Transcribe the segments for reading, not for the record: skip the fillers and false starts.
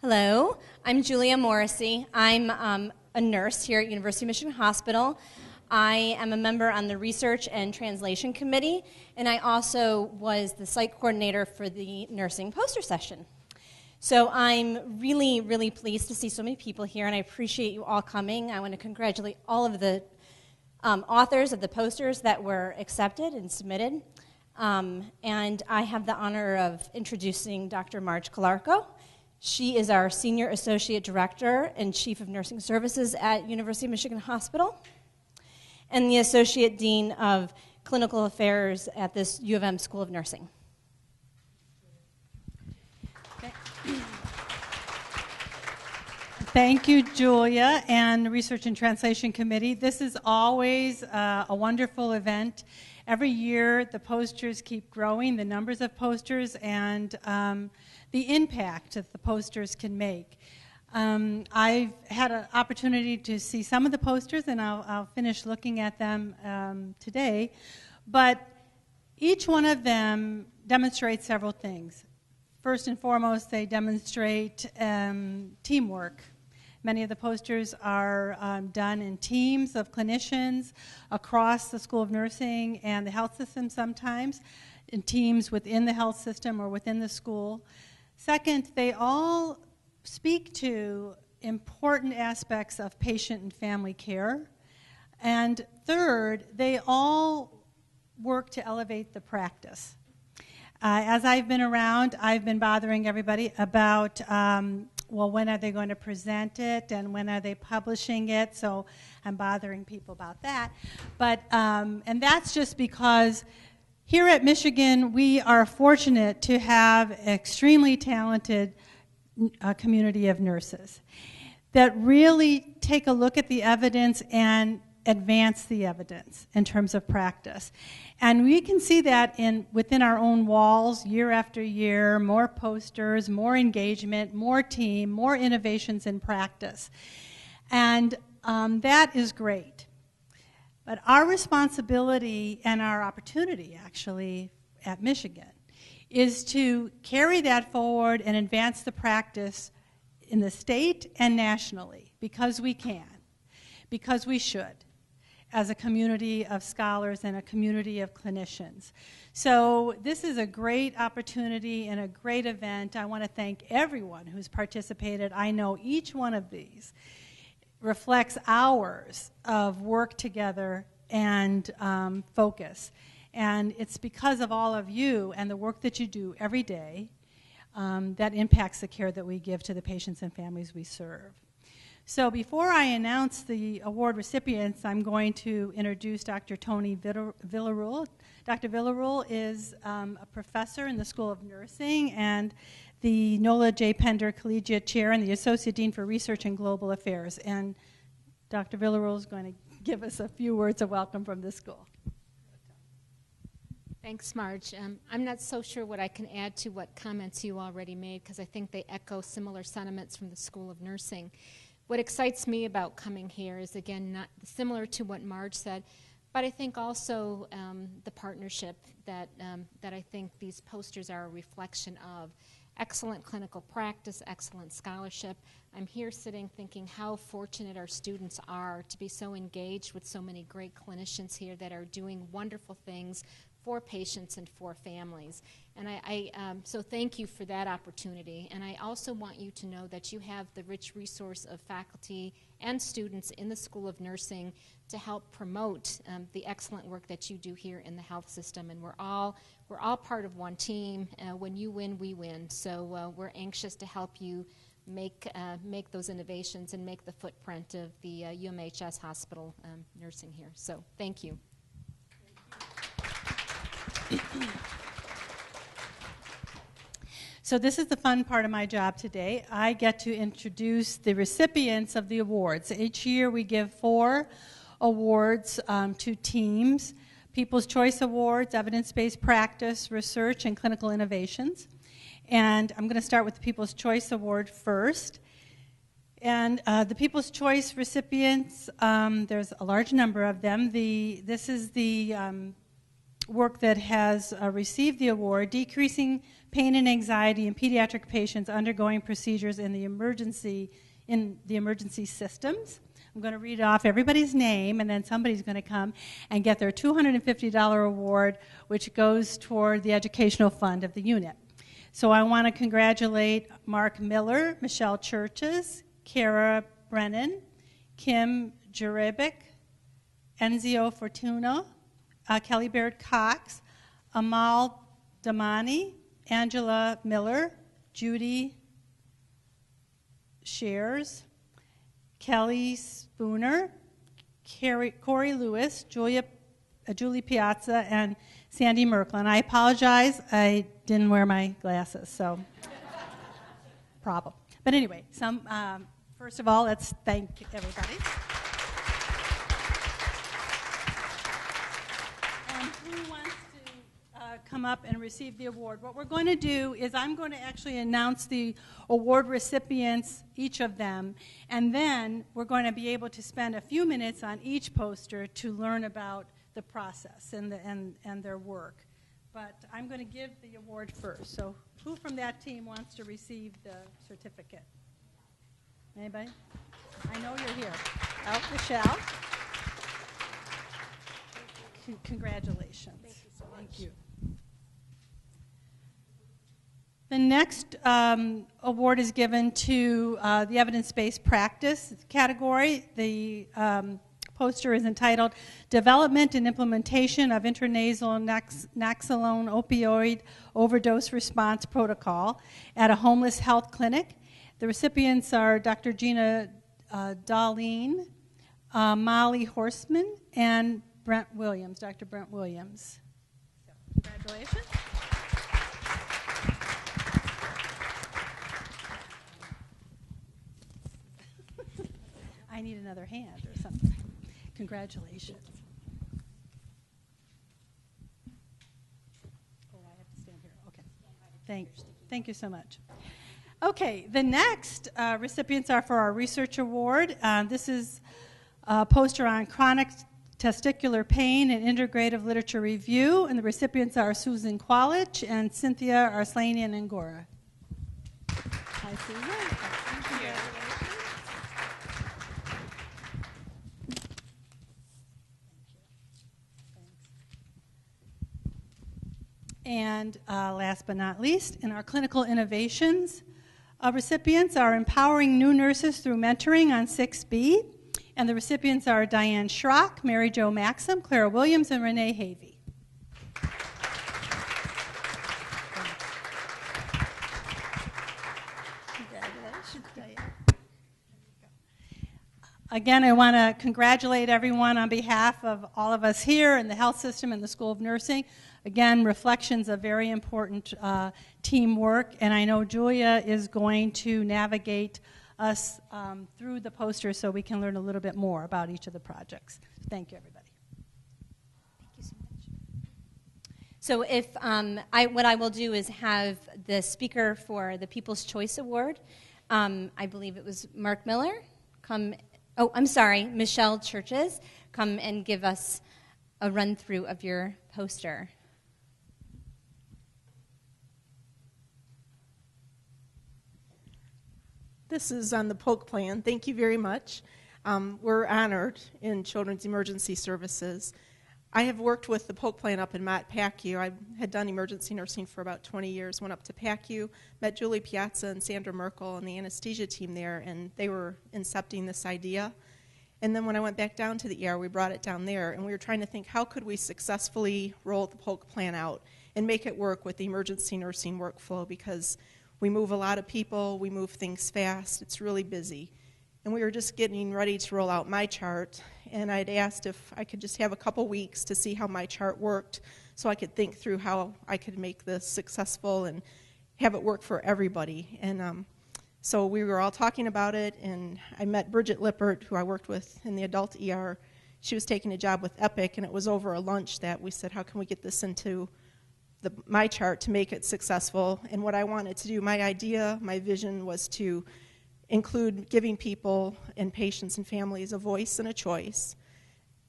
Hello, I'm Julia Morrissey. I'm a nurse here at University of Michigan Hospital. I am a member on the Research and Translation Committee, and I also was the site coordinator for the nursing poster session. So I'm really, really pleased to see so many people here, and I appreciate you all coming. I want to congratulate all of the authors of the posters that were accepted and submitted. And I have the honor of introducing Dr. Marge Calarco. She is our Senior Associate Director and Chief of Nursing Services at University of Michigan Hospital, and the Associate Dean of Clinical Affairs at this U of M School of Nursing. Okay. Thank you, Julia, and Research and Translation Committee. This is always a wonderful event. Every year, the posters keep growing, the numbers of posters, and the impact that the posters can make. I've had an opportunity to see some of the posters, and I'll finish looking at them today. But each one of them demonstrates several things. First and foremost, they demonstrate teamwork. Many of the posters are done in teams of clinicians across the School of Nursing and the health system sometimes, in teams within the health system or within the school. Second, they all speak to important aspects of patient and family care. And third, they all work to elevate the practice. As I've been around, I've been bothering everybody about well, when are they going to present it and when are they publishing it? So I'm bothering people about that. But, and that's just because here at Michigan, we are fortunate to have an extremely talented community of nurses that really take a look at the evidence and advance the evidence in terms of practice. And we can see that within our own walls year after year, more posters, more engagement, more team, more innovations in practice. And that is great. But our responsibility and our opportunity, actually, at Michigan, is to carry that forward and advance the practice in the state and nationally, because we can, because we should, as a community of scholars and a community of clinicians. So this is a great opportunity and a great event. I want to thank everyone who's participated. I know each one of these reflects hours of work together and focus. And it's because of all of you and the work that you do every day that impacts the care that we give to the patients and families we serve. So before I announce the award recipients, I'm going to introduce Dr. Tony Villarreal. Dr. Villarreal is a professor in the School of Nursing and the Nola J. Pender Collegiate Chair and the Associate Dean for Research and Global Affairs. And Dr. Villarreal is going to give us a few words of welcome from the school. Thanks, Marge. I'm not so sure what I can add to what comments you already made, because I think they echo similar sentiments from the School of Nursing. What excites me about coming here is, again, not similar to what Marge said, but I think also the partnership that I think these posters are a reflection of. Excellent clinical practice, excellent scholarship. I'm here sitting thinking how fortunate our students are to be so engaged with so many great clinicians here that are doing wonderful things for patients and for families. And so thank you for that opportunity. And I also want you to know that you have the rich resource of faculty and students in the School of Nursing to help promote the excellent work that you do here in the health system. And we're all part of one team. When you win, we win. So we're anxious to help you make those innovations and make the footprint of the UMHS hospital nursing here. So thank you. So this is the fun part of my job today. I get to introduce the recipients of the awards. Each year we give 4 awards to teams: People's Choice Awards, Evidence-Based Practice, Research, and Clinical Innovations. And I'm going to start with the People's Choice Award first. And the People's Choice recipients, there's a large number of them. This is the work that has received the award, Decreasing pain and anxiety in pediatric patients undergoing procedures in the emergency systems. I'm going to read off everybody's name, and then somebody's going to come and get their $250 award, which goes toward the educational fund of the unit. So I want to congratulate Mark Miller, Michelle Churches, Kara Brennan, Kim Jurebic, Enzio Fortuna, Kelly Baird Cox, Amal Damani, Angela Miller, Judy Shears, Kelly Spooner, Corey Lewis, Julie Piazza, and Sandy Merklin. I apologize, I didn't wear my glasses, so problem. But anyway, first of all, let's thank everybody. And who wants to come up and receive the award? What we're going to do is I'm going to actually announce the award recipients, each of them, and then we're going to be able to spend a few minutes on each poster to learn about the process and their work. But I'm going to give the award first. So who from that team wants to receive the certificate? Anybody? I know you're here. Oh, Michelle. Congratulations. Thank you so much. Thank you. The next award is given to the evidence-based practice category. The poster is entitled Development and Implementation of Intranasal Naloxone Opioid Overdose Response Protocol at a Homeless Health Clinic. The recipients are Dr. Gina Darlene, Molly Horseman, and Brent Williams, Dr. Brent Williams. So, congratulations. I need another hand or something. Congratulations. Oh, I have to stand here. Okay. Thank you so much. Okay, the next recipients are for our research award. This is a poster on chronic testicular pain and integrative literature review, and the recipients are Susan Qualit and Cynthia Arslanian Angora. I see you. Thank you. And last but not least, in our clinical innovations, recipients are empowering new nurses through mentoring on 6B, and the recipients are Diane Schrock, Mary Jo Maxim, Clara Williams, and Renee Havey. Congratulations, Diane. Again, I want to congratulate everyone on behalf of all of us here in the health system and the School of Nursing. Again, reflections of very important teamwork, and I know Julia is going to navigate us through the poster so we can learn a little bit more about each of the projects. Thank you, everybody. Thank you so much. So if what I will do is have the speaker for the People's Choice Award, I believe it was Mark Miller, Michelle Churches, come and give us a run-through of your poster. This is on the POC plan. Thank you very much. We're honored in Children's Emergency Services. I have worked with the POC plan up in Mott PACU. I had done emergency nursing for about 20 years, went up to PACU, met Julie Piazza and Sandra Merkel and the anesthesia team there, and they were incepting this idea. And then when I went back down to the ER, we brought it down there, and we were trying to think, how could we successfully roll the POC plan out and make it work with the emergency nursing workflow, because we move a lot of people, we move things fast, it's really busy. And we were just getting ready to roll out my chart, and I'd asked if I could just have a couple weeks to see how my chart worked so I could think through how I could make this successful and have it work for everybody. And so we were all talking about it, and I met Bridget Lippert, who I worked with in the adult ER. She was taking a job with Epic, and it was over a lunch that we said, how can we get this into my chart to make it successful? And what I wanted to do, my idea, my vision was to include giving people and patients and families a voice and a choice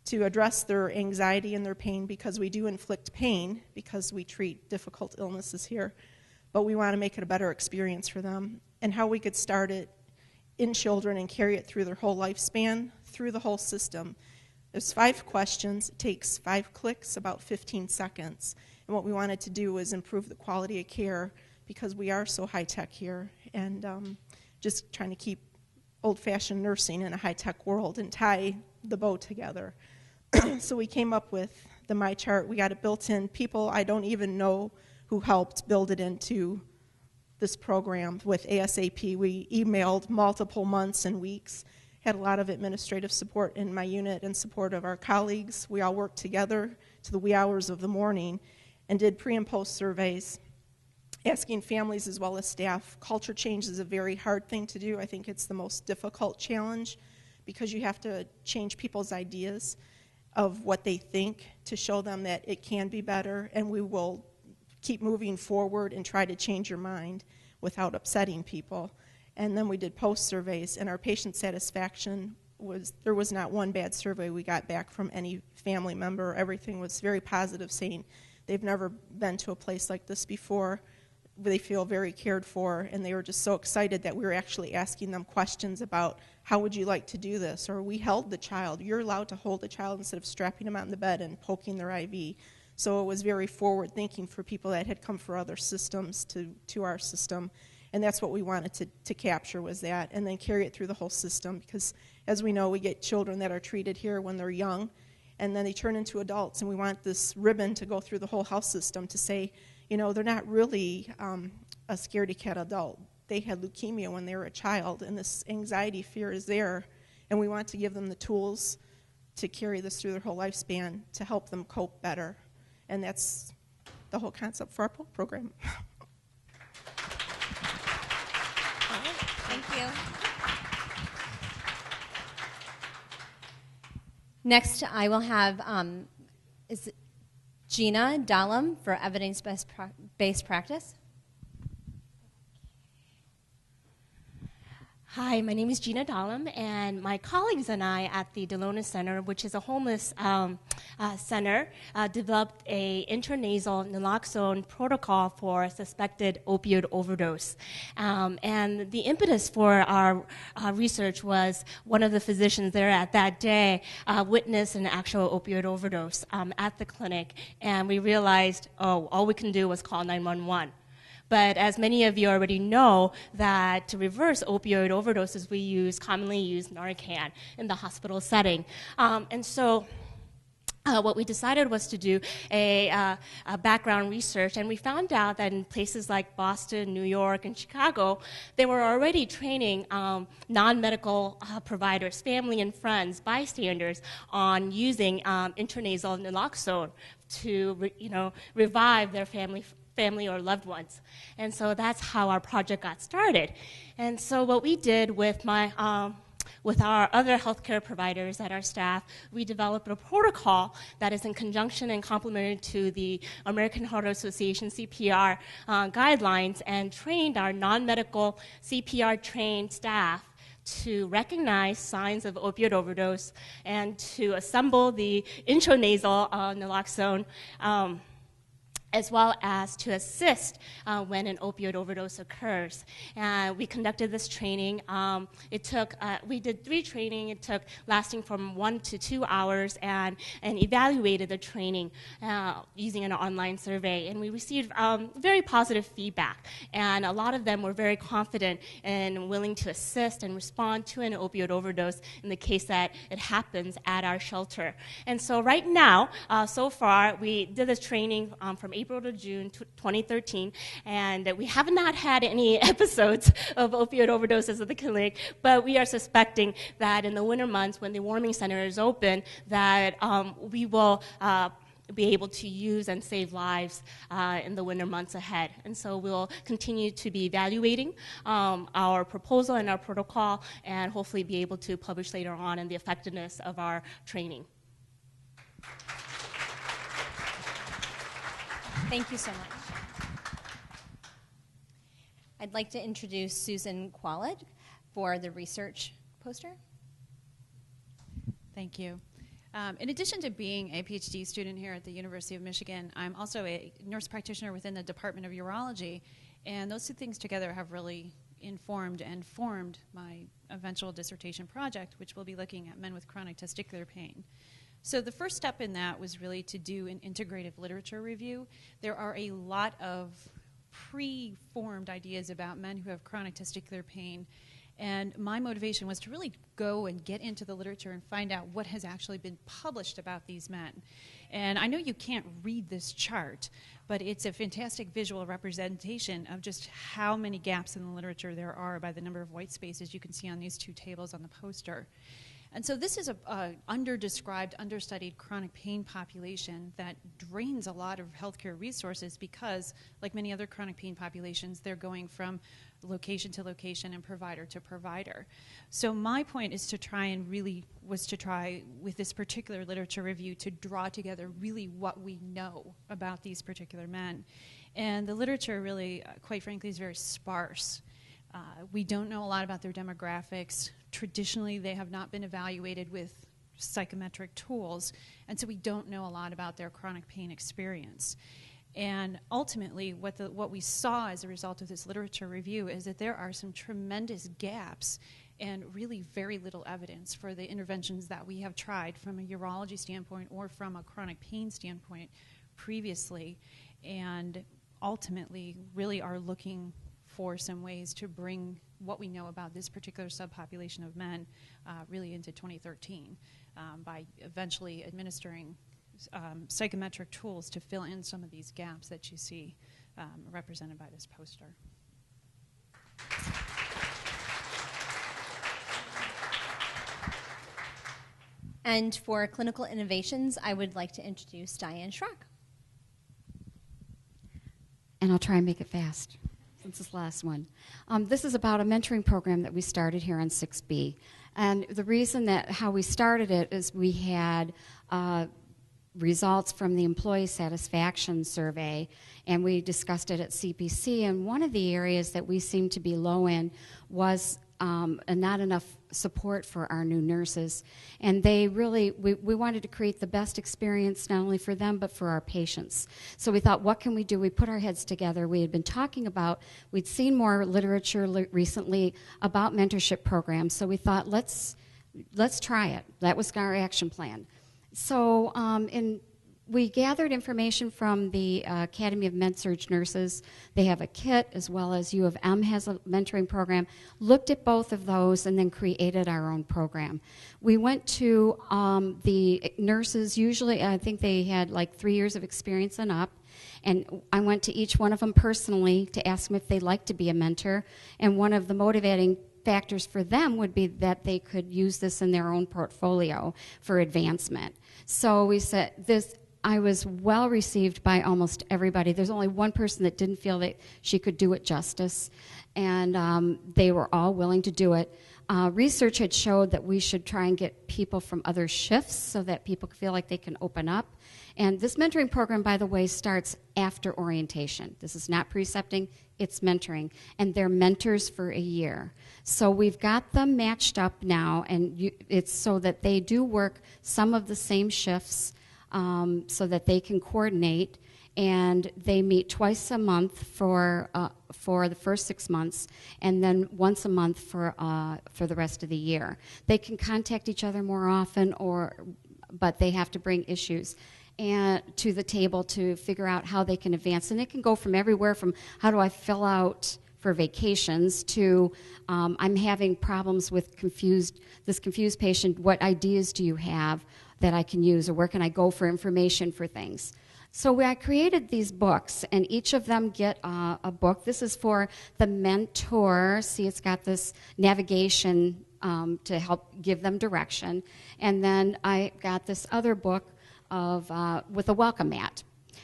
to address their anxiety and their pain, because we do inflict pain because we treat difficult illnesses here. but we want to make it a better experience for them, and how we could start it in children and carry it through their whole lifespan, through the whole system. There's 5 questions. It takes 5 clicks, about 15 seconds. And what we wanted to do was improve the quality of care because we are so high-tech here, and just trying to keep old-fashioned nursing in a high-tech world and tie the bow together. So we came up with the My Chart. We got it built in. People I don't even know who helped build it into this program with ASAP. We emailed multiple months and weeks, had a lot of administrative support in my unit and support of our colleagues. We all worked together to the wee hours of the morning and did pre and post surveys, asking families as well as staff. Culture change is a very hard thing to do. I think it's the most difficult challenge because you have to change people's ideas of what they think to show them that it can be better, and we will keep moving forward and try to change your mind without upsetting people. And then we did post surveys, and our patient satisfaction there was not one bad survey we got back from any family member. Everything was very positive, saying they've never been to a place like this before. They feel very cared for, and they were just so excited that we were actually asking them questions about how would you like to do this, or we held the child. You're allowed to hold the child instead of strapping them on the bed and poking their IV. So it was very forward thinking for people that had come for other systems to our system, and that's what we wanted to capture, was that, and then carry it through the whole system, because as we know, we get children that are treated here when they're young, and then they turn into adults, and we want this ribbon to go through the whole health system to say, you know, they're not really a scaredy cat adult. They had leukemia when they were a child, and this anxiety, fear is there, and we want to give them the tools to carry this through their whole lifespan to help them cope better. And that's the whole concept for our program. Thank you. Next, I will have is Gina Dahlem for evidence-based practice. Hi, my name is Gina Dahlem, and my colleagues and I at the Delona Center, which is a homeless center, developed a intranasal naloxone protocol for suspected opioid overdose. And the impetus for our research was one of the physicians there at that day witnessed an actual opioid overdose at the clinic, and we realized, all we can do was call 911. But as many of you already know, that to reverse opioid overdoses, we commonly use Narcan in the hospital setting. And so what we decided was to do a background research, and we found out that in places like Boston, New York, and Chicago, they were already training non-medical providers, family and friends, bystanders, on using intranasal naloxone to revive their family or loved ones. And so that's how our project got started. And so what we did with our other healthcare providers and our staff, we developed a protocol that is in conjunction and complementary to the American Heart Association CPR guidelines, and trained our non-medical CPR trained staff to recognize signs of opioid overdose and to assemble the intranasal naloxone, as well as to assist when an opioid overdose occurs. We conducted this training. We did 3 training. It took lasting from 1 to 2 hours, and evaluated the training using an online survey. And we received very positive feedback. And a lot of them were very confident and willing to assist and respond to an opioid overdose in the case that it happens at our shelter. And so right now, so far, we did this training from April to June 2013, and we have not had any episodes of opioid overdoses at the clinic, but we are suspecting that in the winter months when the warming center is open, that we will be able to use and save lives in the winter months ahead. And so we'll continue to be evaluating our proposal and our protocol, and hopefully be able to publish later on in the effectiveness of our training. Thank you so much. I'd like to introduce Susan Qualit for the research poster. Thank you. In addition to being a PhD student here at the University of Michigan, I'm also a nurse practitioner within the Department of Urology. And those two things together have really informed and formed my eventual dissertation project, which will be looking at men with chronic testicular pain. So the first step in that was really to do an integrative literature review. There are a lot of pre-formed ideas about men who have chronic testicular pain, and my motivation was to really go and get into the literature and find out what has actually been published about these men. And I know you can't read this chart, but it's a fantastic visual representation of just how many gaps in the literature there are by the number of white spaces you can see on these two tables on the poster. And so this is a under-described, understudied chronic pain population that drains a lot of healthcare resources because, like many other chronic pain populations, they're going from location to location and provider to provider. So my point is to try and with this particular literature review to draw together really what we know about these particular men. And the literature really, quite frankly, is very sparse. We don't know a lot about their demographics. Traditionally, they have not been evaluated with psychometric tools, and so we don't know a lot about their chronic pain experience. And ultimately, what we saw as a result of this literature review is that there are some tremendous gaps and really very little evidence for the interventions that we have tried from a urology standpoint or from a chronic pain standpoint previously, and ultimately really are looking for some ways to bring what we know about this particular subpopulation of men really into 2013 by eventually administering psychometric tools to fill in some of these gaps that you see represented by this poster. And for clinical innovations, I would like to introduce Diane Schrock. And I'll try and make it fast. This is the last one. This is about a mentoring program that we started here on 6B. And the reason that how we started it is we had results from the employee satisfaction survey, and we discussed it at CPC. And one of the areas that we seemed to be low in was not enough support for our new nurses. And they really, we wanted to create the best experience not only for them but for our patients. So we thought, what can we do? We put our heads together. We had been talking about, we'd seen more literature recently about mentorship programs, so we thought, let's try it. That was our action plan. So we gathered information from the Academy of Med-Surg Nurses. They have a kit, as well as U of M has a mentoring program. Looked at both of those and then created our own program. We went to the nurses, usually I think they had like 3 years of experience and up, and I went to each one of them personally to ask them if they'd like to be a mentor, and one of the motivating factors for them would be that they could use this in their own portfolio for advancement. So we said this. I was well received by almost everybody. There's only one person that didn't feel that she could do it justice, and they were all willing to do it. Research had showed that we should try and get people from other shifts so that people feel like they can open up. And this mentoring program, by the way, starts after orientation. This is not precepting, it's mentoring. And they're mentors for a year. So we've got them matched up now, and it's so that they do work some of the same shifts, so that they can coordinate, and they meet twice a month for the first 6 months, and then once a month for the rest of the year. They can contact each other more often, but they have to bring issues to the table to figure out how they can advance. And it can go from everywhere from how do I fill out for vacations to I'm having problems with this confused patient. What ideas do you have that I can use, or where can I go for information for things? So I created these books, and each of them get a book. This is for the mentor. See, it's got this navigation to help give them direction. And then I got this other book with a welcome mat.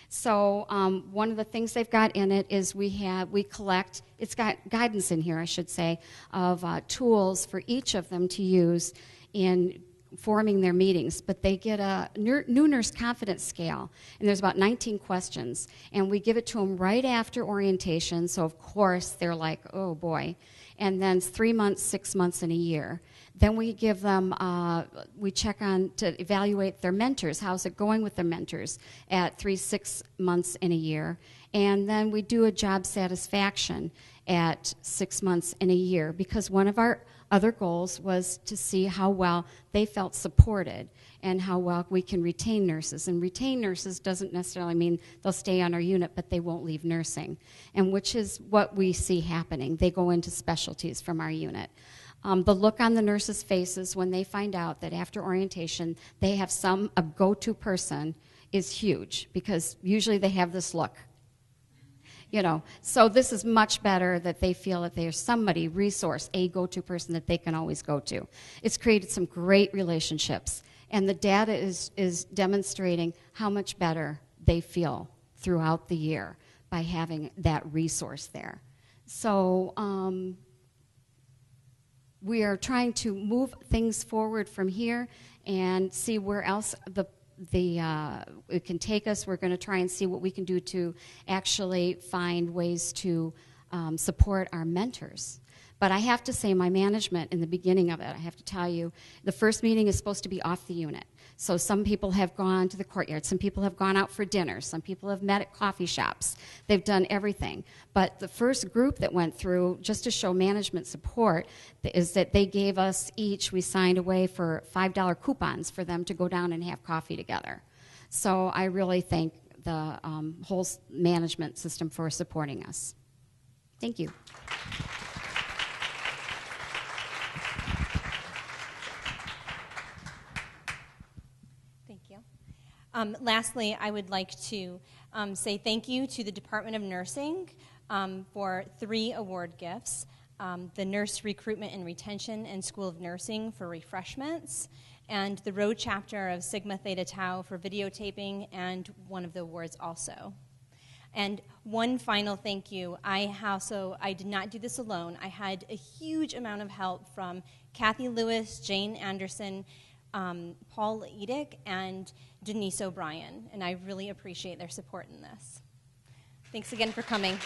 So one of the things they've got in it is we collect, it's got guidance in here, I should say, of tools for each of them to use in forming their meetings. But they get a new nurse confidence scale, and there's about 19 questions, and we give it to them right after orientation, so of course they're like, oh boy. And then it's 3 months, 6 months, and a year. Then we give them, we check on to evaluate their mentors. How's it going with their mentors at 3, 6 months, and a year? And then we do a job satisfaction at 6 months and a year, because one of our other goals was to see how well they felt supported and how well we can retain nurses. And retain nurses doesn't necessarily mean they'll stay on our unit, but they won't leave nursing, and which is what we see happening. They go into specialties from our unit. The look on the nurses' faces when they find out that after orientation they have a go-to person is huge, because usually they have this look. So this is much better that they feel that there's somebody, resource, a go-to person that they can always go to. It's created some great relationships, and the data is demonstrating how much better they feel throughout the year by having that resource there. So we are trying to move things forward from here and see where else it can take us. We're going to try and see what we can do to actually find ways to support our mentors. But I have to say, my management in the beginning of it, I have to tell you, the first meeting is supposed to be off the unit. So some people have gone to the courtyard, some people have gone out for dinner, some people have met at coffee shops. They've done everything. But the first group that went through, just to show management support, is that they gave us each, we signed away for $5 coupons for them to go down and have coffee together. So I really thank the whole management system for supporting us. Thank you. Lastly, I would like to say thank you to the Department of Nursing for 3 award gifts, the Nurse Recruitment and Retention and School of Nursing for refreshments, and the Road Chapter of Sigma Theta Tau for videotaping, and one of the awards also. And one final thank you. I did not do this alone. I had a huge amount of help from Kathy Lewis, Jane Anderson, Paul Edick, and Denise O'Brien, and I really appreciate their support in this. Thanks again for coming.